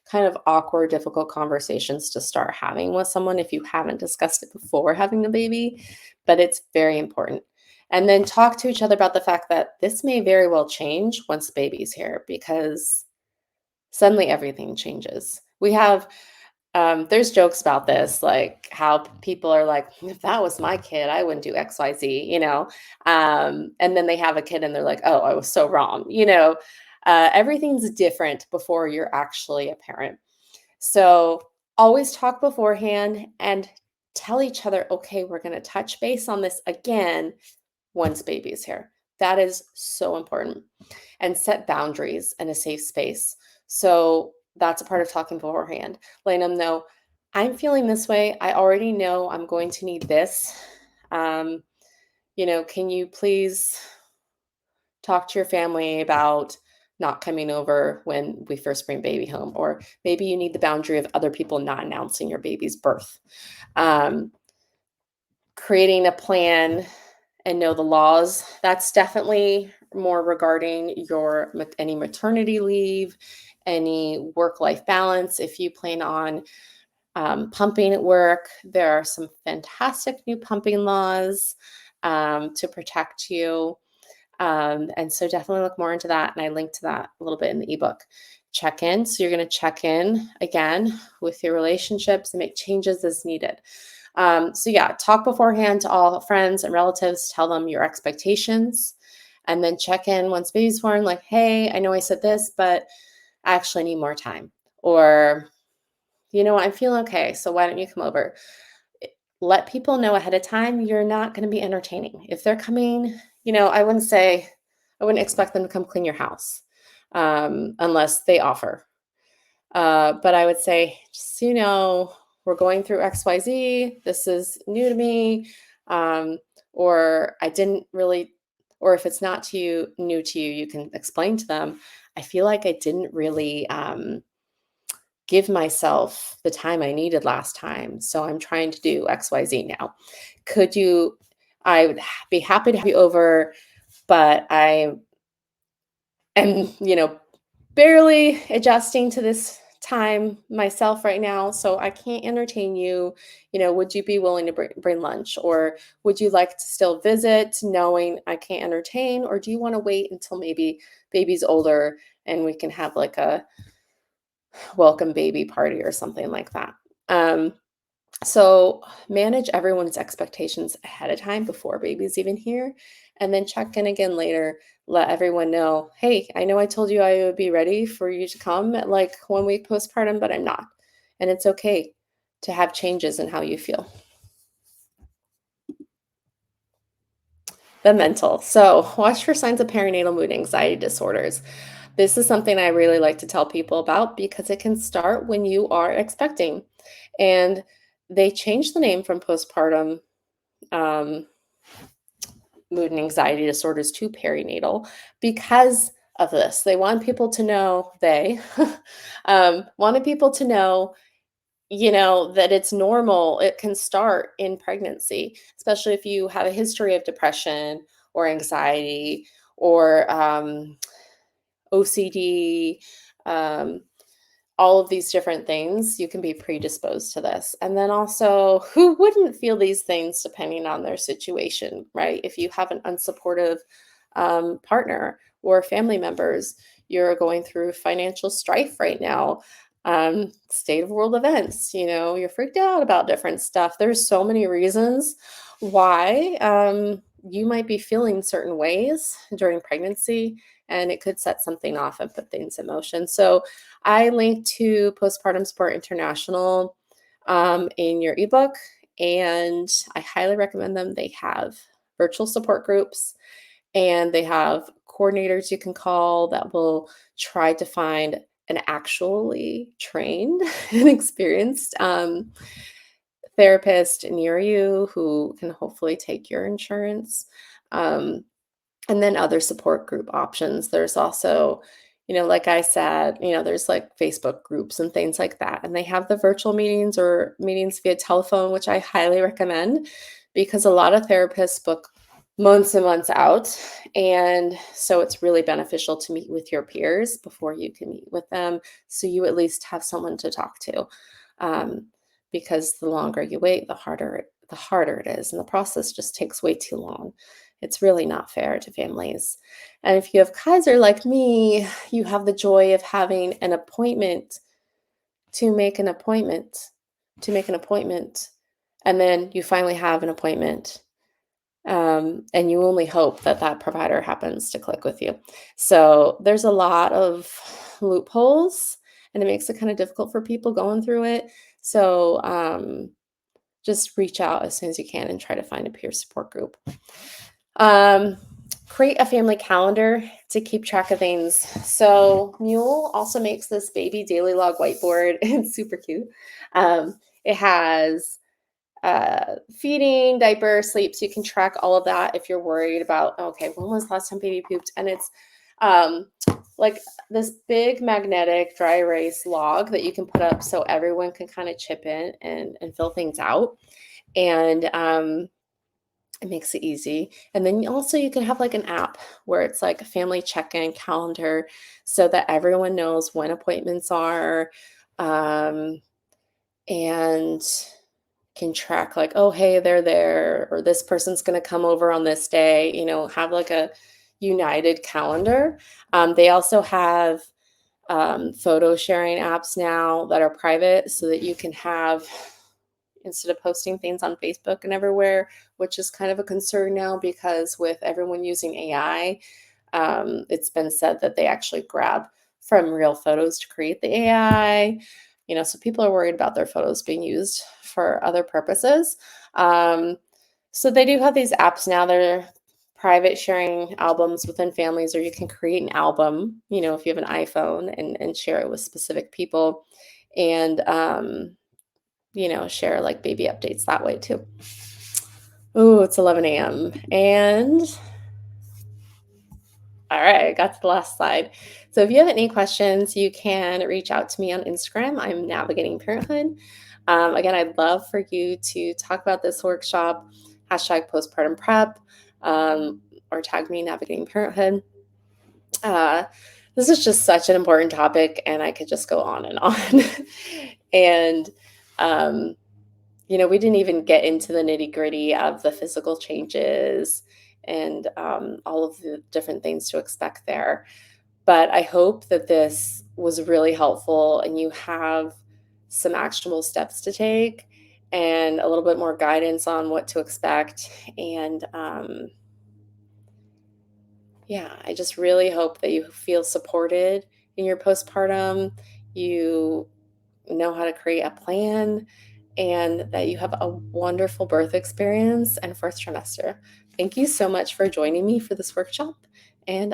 kind of awkward, difficult conversations to start having with someone if you haven't discussed it before having the baby, but it's very important. And then talk to each other about the fact that this may very well change once the baby's here because suddenly everything changes. There's jokes about this, like how people are like, if that was my kid, I wouldn't do XYZ. And then they have a kid and they're like, oh, I was so wrong. Everything's different before you're actually a parent. So always talk beforehand and tell each other, okay, we're going to touch base on this again once baby's here. That is so important. And set boundaries in a safe space. So that's a part of talking beforehand. Letting them know, I'm feeling this way. I already know I'm going to need this. Um, can you please talk to your family about not coming over when we first bring baby home? Or maybe you need the boundary of other people not announcing your baby's birth. Um, Creating a plan and know the laws. That's definitely more regarding any maternity leave, any work-life balance. If you plan on pumping at work, there are some fantastic new pumping laws to protect you. And so definitely look more into that. And I linked to that a little bit in the ebook. Check in. So you're going to check in again with your relationships and make changes as needed. So yeah, talk beforehand to all friends and relatives, tell them your expectations, and then check in once baby's born, like, hey, I know I said this, but I actually need more time. Or, I'm feeling okay, so why don't you come over? let people know ahead of time you're not going to be entertaining. If they're coming, I wouldn't expect them to come clean your house unless they offer. But I would say, just so you know, we're going through XYZ. This is new to me. Um, or I didn't really, or if it's not to you, new to you, you can explain to them. I feel like I didn't really give myself the time I needed last time. So I'm trying to do XYZ now. Could you, I would be happy to have you over, but I am, barely adjusting to this time myself right now, so I can't entertain you. Would you be willing to bring lunch, or would you like to still visit knowing I can't entertain, or do you want to wait until maybe baby's older and we can have like a welcome baby party or something like that? Um, so manage everyone's expectations ahead of time before baby's even here, and then check in again later. Let everyone know, hey, I know I told you I would be ready for you to come at like 1 week postpartum, but I'm not. And it's okay to have changes in how you feel. The mental. So watch for signs of perinatal mood anxiety disorders. This is something I really like to tell people about because it can start when you are expecting. And they changed the name from postpartum um, mood and anxiety disorders to perinatal because of this. They want people to know, wanted people to know, that it's normal. It can start in pregnancy, especially if you have a history of depression or anxiety or OCD. Um, all of these different things, you can be predisposed to this. And then also, who wouldn't feel these things depending on their situation, right? If you have an unsupportive partner or family members, you're going through financial strife right now, state of world events, you're freaked out about different stuff. There's so many reasons why you might be feeling certain ways during pregnancy, and it could set something off and put things in motion. So, I link to Postpartum Support International in your ebook, and I highly recommend them. They have virtual support groups, and they have coordinators you can call that will try to find an actually trained and experienced therapist near you who can hopefully take your insurance. Um, and then other support group options. There's also, like I said, there's like Facebook groups and things like that. And they have the virtual meetings or meetings via telephone, which I highly recommend because a lot of therapists book months and months out. And so it's really beneficial to meet with your peers before you can meet with them. So you at least have someone to talk to. Um, because the longer you wait, the harder it is. And the process just takes way too long. It's really not fair to families. And if you have Kaiser like me, you have the joy of having an appointment to make an appointment, to make an appointment. And then you finally have an appointment. And you only hope that that provider happens to click with you. So there's a lot of loopholes, and it makes it kind of difficult for people going through it. So just reach out as soon as you can and try to find a peer support group. Um, Create a family calendar to keep track of things. So Mule also makes this baby daily log whiteboard. It's super cute. It has feeding, diaper, sleep, so you can track all of that if you're worried about, okay, when was the last time baby pooped? And it's um, like this big magnetic dry erase log that you can put up so everyone can kind of chip in and fill things out. And it makes it easy. And then you can have like an app where it's like a family check-in calendar so that everyone knows when appointments are, and can track like, oh, hey, they're there, or this person's going to come over on this day, have like a united calendar. They also have photo sharing apps now that are private so that you can have, instead of posting things on Facebook and everywhere, which is kind of a concern now because with everyone using AI, it's been said that they actually grab from real photos to create the AI. So people are worried about their photos being used for other purposes. Um, so they do have these apps now. They're private sharing albums within families, or you can create an album, if you have an iPhone and share it with specific people and, share like baby updates that way too. Oh, it's 11 a.m. And all right, got to the last slide. So if you have any questions, you can reach out to me on Instagram. I'm Navigating Parenthood. Again, I'd love for you to talk about this workshop, hashtag postpartum prep, or tag me Navigating Parenthood. Uh, this is just such an important topic, and I could just go on and on. and um, we didn't even get into the nitty gritty of the physical changes and all of the different things to expect there. But I hope that this was really helpful and you have some actionable steps to take and a little bit more guidance on what to expect. And yeah, I just really hope that you feel supported in your postpartum. You know how to create a plan and that you have a wonderful birth experience and first trimester. Thank you so much for joining me for this workshop. And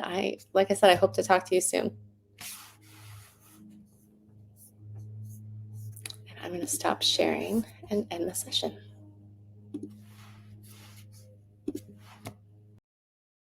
like I said, I hope to talk to you soon. And I'm going to stop sharing and end the session.